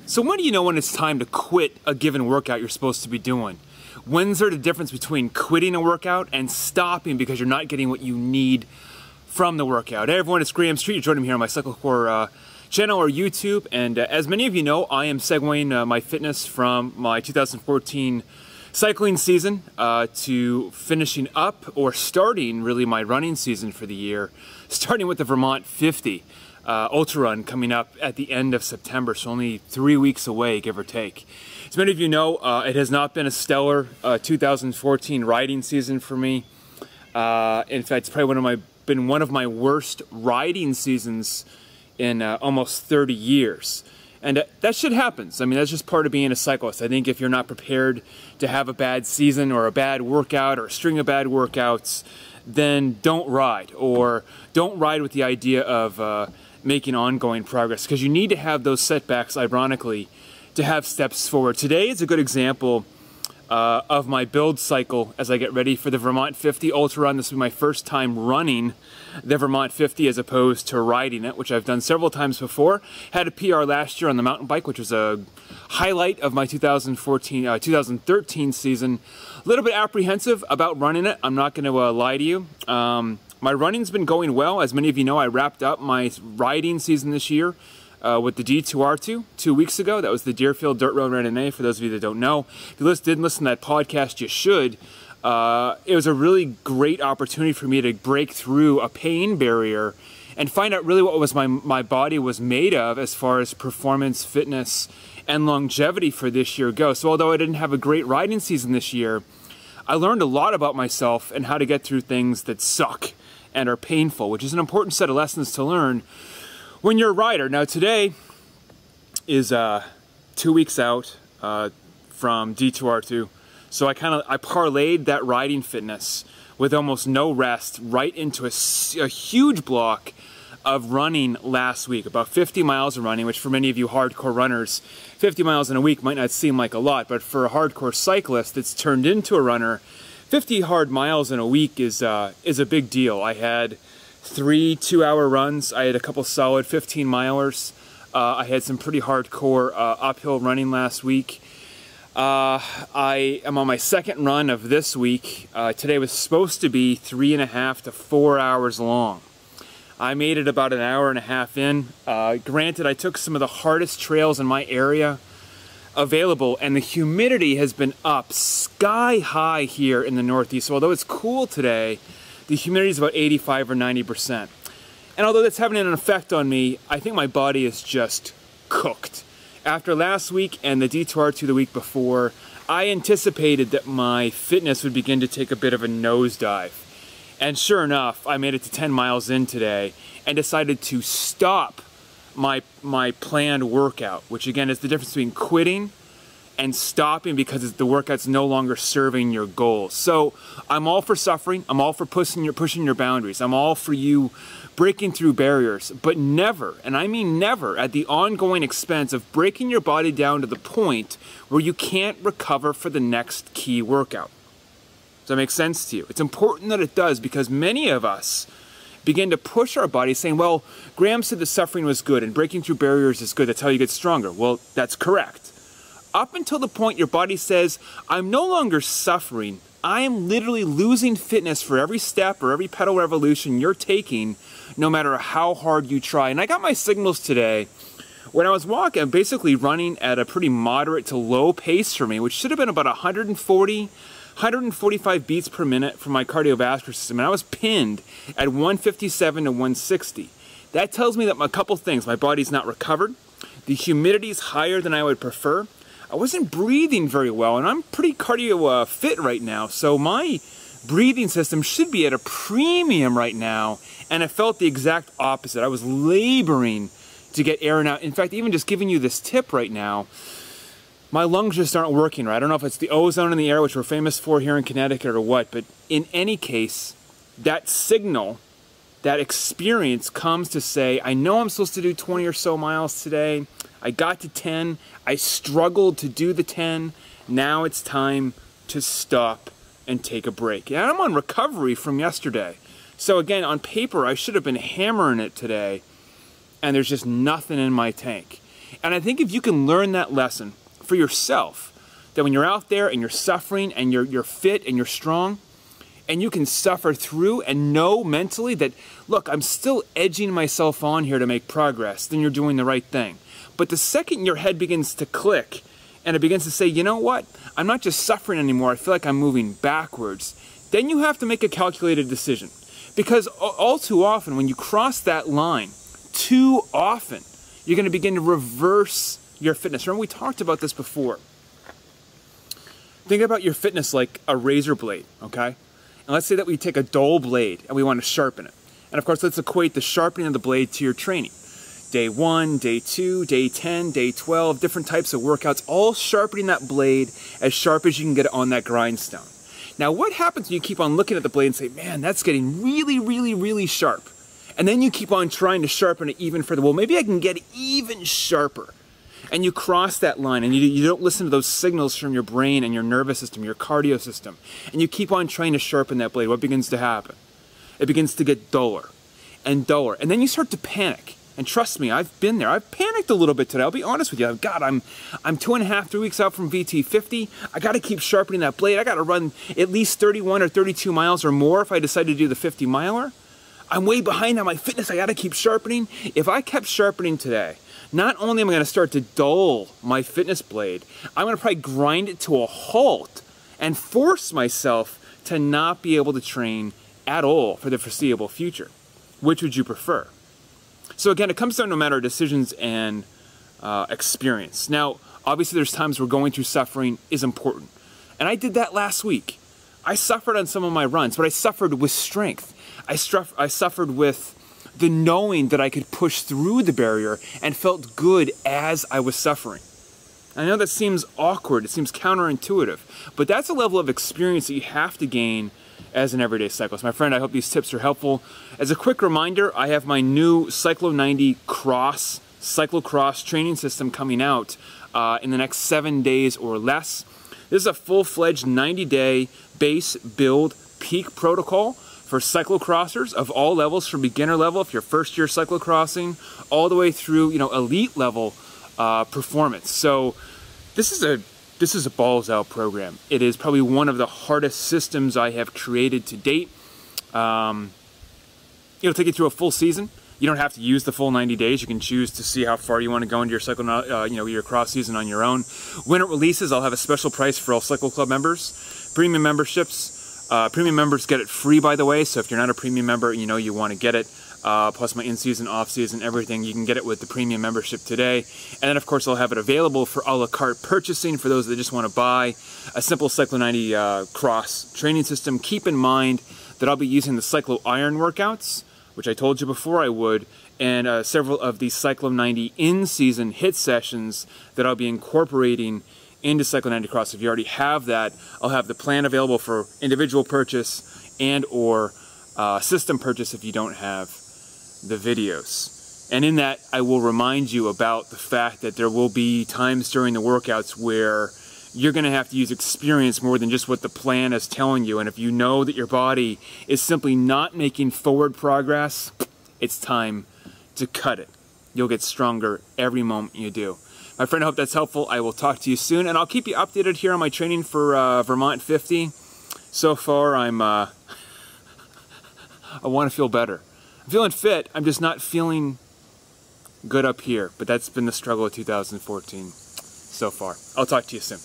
So when do you know when it's time to quit a given workout you're supposed to be doing? When's there the difference between quitting a workout and stopping because you're not getting what you need from the workout? Hey everyone, it's Graeme Street. You're joining me here on my cyclo-core channel or YouTube. And as many of you know, I am segueing my fitness from my 2014 cycling season to finishing up or starting really my running season for the year, starting with the Vermont 50. Ultra run coming up at the end of September, so only 3 weeks away, give or take. As many of you know, it has not been a stellar 2014 riding season for me. In fact, it's probably been one of my worst riding seasons in almost 30 years. And that shit happens. I mean, that's just part of being a cyclist. I think if you're not prepared to have a bad season or a bad workout or a string of bad workouts, then don't ride, or don't ride with the idea of making ongoing progress, because you need to have those setbacks, ironically, to have steps forward. Today is a good example of my build cycle as I get ready for the Vermont 50 Ultra Run. This will be my first time running the Vermont 50 as opposed to riding it, which I've done several times before. Had a PR last year on the mountain bike, which was a highlight of my 2013 season. A little bit apprehensive about running it, I'm not going to lie to you. My running's been going well. As many of you know, I wrapped up my riding season this year with the D2R2 2 weeks ago. That was the Deerfield Dirt Road Randonnée, for those of you that don't know. If you didn't listen to that podcast, you should. It was a really great opportunity for me to break through a pain barrier and find out really what was my body was made of as far as performance, fitness, and longevity for this year go. So although I didn't have a great riding season this year, I learned a lot about myself and how to get through things that suck and are painful, which is an important set of lessons to learn when you're a rider. Now today is 2 weeks out from D2R2, so I parlayed that riding fitness with almost no rest right into a huge block of running last week, about 50 miles of running, which for many of you hardcore runners, 50 miles in a week might not seem like a lot, but for a hardcore cyclist that's turned into a runner, 50 hard miles in a week is a big deal. I had 3 2-hour runs. I had a couple solid 15-milers. I had some pretty hardcore uphill running last week. I am on my second run of this week. Today was supposed to be 3.5 to 4 hours long. I made it about an hour and a half in. Granted, I took some of the hardest trails in my area available, and the humidity has been up sky high here in the Northeast. So although it's cool today, the humidity is about 85 or 90%. And although that's having an effect on me, I think my body is just cooked. After last week and the D2R2 the week before, I anticipated that my fitness would begin to take a bit of a nosedive. And sure enough, I made it to 10 miles in today and decided to stop my planned workout, which again is the difference between quitting and stopping because the workout's no longer serving your goals. So I'm all for suffering. I'm all for pushing your boundaries. I'm all for you breaking through barriers, but never, and I mean never, at the ongoing expense of breaking your body down to the point where you can't recover for the next key workout. Does that make sense to you? It's important that it does, because many of us begin to push our bodies saying, well, Graeme said the suffering was good and breaking through barriers is good. That's how you get stronger. Well, that's correct. Up until the point your body says, I'm no longer suffering. I am literally losing fitness for every step or every pedal revolution you're taking, no matter how hard you try. And I got my signals today when I was walking, basically running at a pretty moderate to low pace for me, which should have been about 145 beats per minute for my cardiovascular system, and I was pinned at 157 to 160. That tells me that a couple things. My body's not recovered. The humidity is higher than I would prefer. I wasn't breathing very well, and I'm pretty cardio fit right now, so my breathing system should be at a premium right now, and I felt the exact opposite. I was laboring to get air out. In fact, even just giving you this tip right now, my lungs just aren't working right. I don't know if it's the ozone in the air, which we're famous for here in Connecticut, or what, but in any case, that signal, that experience comes to say, I know I'm supposed to do 20 or so miles today. I got to 10. I struggled to do the 10. Now it's time to stop and take a break. And I'm on recovery from yesterday. So again, on paper, I should have been hammering it today, and there's just nothing in my tank. And I think if you can learn that lesson for yourself, that when you're out there and you're suffering and you're fit and you're strong, and you can suffer through and know mentally that, look, I'm still edging myself on here to make progress, then you're doing the right thing. But the second your head begins to click and it begins to say, you know what, I'm not just suffering anymore, I feel like I'm moving backwards, then you have to make a calculated decision. Because all too often, when you cross that line, too often, you're going to begin to reverse your fitness. Remember, we talked about this before. Think about your fitness like a razor blade, okay? And let's say that we take a dull blade and we want to sharpen it. And of course, let's equate the sharpening of the blade to your training. Day 1, day 2, day 10, day 12, different types of workouts, all sharpening that blade as sharp as you can get it on that grindstone. Now, what happens when you keep on looking at the blade and say, man, that's getting really, really, really sharp. And then you keep on trying to sharpen it even further. Well, maybe I can get even sharper. And you cross that line and you don't listen to those signals from your brain and your nervous system, your cardio system. And you keep on trying to sharpen that blade. What begins to happen? It begins to get duller and duller. And then you start to panic. And trust me, I've been there. I've panicked a little bit today. I'll be honest with you. God, I'm 2.5, 3 weeks out from VT50. I got to keep sharpening that blade. I got to run at least 31 or 32 miles or more if I decide to do the 50 miler. I'm way behind on my fitness. I got to keep sharpening. If I kept sharpening today, not only am I going to start to dull my fitness blade, I'm going to probably grind it to a halt and force myself to not be able to train at all for the foreseeable future. Which would you prefer? So again, it comes down to a matter of decisions and experience. Now, obviously there's times where going through suffering is important. And I did that last week. I suffered on some of my runs, but I suffered with strength. I suffered with the knowing that I could push through the barrier and felt good as I was suffering. I know that seems awkward, it seems counterintuitive, but that's a level of experience that you have to gain as an everyday cyclist. My friend, I hope these tips are helpful. As a quick reminder, I have my new Cyclo-90 cyclo-cross training system coming out in the next 7 days or less. This is a full-fledged 90-day base build peak protocol for cyclocrossers of all levels, from beginner level, if you're first year cyclocrossing, all the way through, elite level performance. So this is a balls out program. It is probably one of the hardest systems I have created to date. It'll take you through a full season. You don't have to use the full 90 days. You can choose to see how far you want to go into your your cross season on your own. When it releases, I'll have a special price for all Cycle Club members. Premium memberships. Premium members get it free, by the way, so if you're not a premium member, you want to get it, plus my in-season, off-season, everything, you can get it with the premium membership today. And then, of course, I'll have it available for a la carte purchasing for those that just want to buy a simple Cyclo-90 cross training system. Keep in mind that I'll be using the Cyclo Iron workouts, which I told you before I would, and several of the Cyclo-90 in-season HIIT sessions that I'll be incorporating into Cyclo-90 Cross. If you already have that, I'll have the plan available for individual purchase and or system purchase if you don't have the videos. And in that, I will remind you about the fact that there will be times during the workouts where you're going to have to use experience more than just what the plan is telling you. And if you know that your body is simply not making forward progress, it's time to cut it. You'll get stronger every moment you do. My friend, I hope that's helpful. I will talk to you soon, and I'll keep you updated here on my training for Vermont 50. So far, I want to feel better. I'm feeling fit. I'm just not feeling good up here, but that's been the struggle of 2014 so far. I'll talk to you soon.